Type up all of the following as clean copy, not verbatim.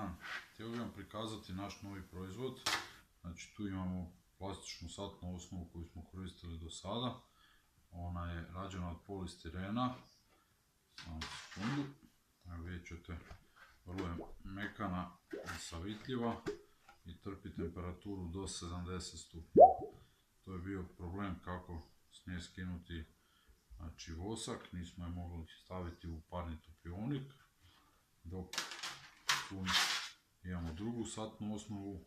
dan, htio bih vam prikazati naš novi proizvod. Znači tu imamo plastičnu satnu osnovu koju smo koristili do sada. Ona je rađena od polistirena. Samo sekundu. Evo vidjet ćete, vrlo je mekana i savitljiva i trpi temperaturu do 70 stupnjeva. To je bio problem kako s nje skinuti vosak, nismo je mogli staviti u parni topionik, dok tu imamo drugu satnu osnovu,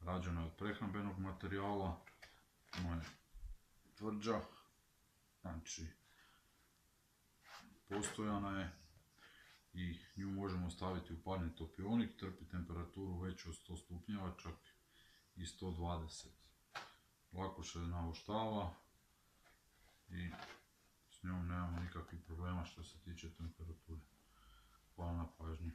rađena je od prehrambenog materijala, ona je tvrđa, znači postojana je i nju možemo staviti u parni topionik, trpi temperaturu veću od 100 stupnjeva, čak i 120. Lako se naoštava i s njom nemamo nikakvih problema što se tiče temperature. Hvala na pažnji.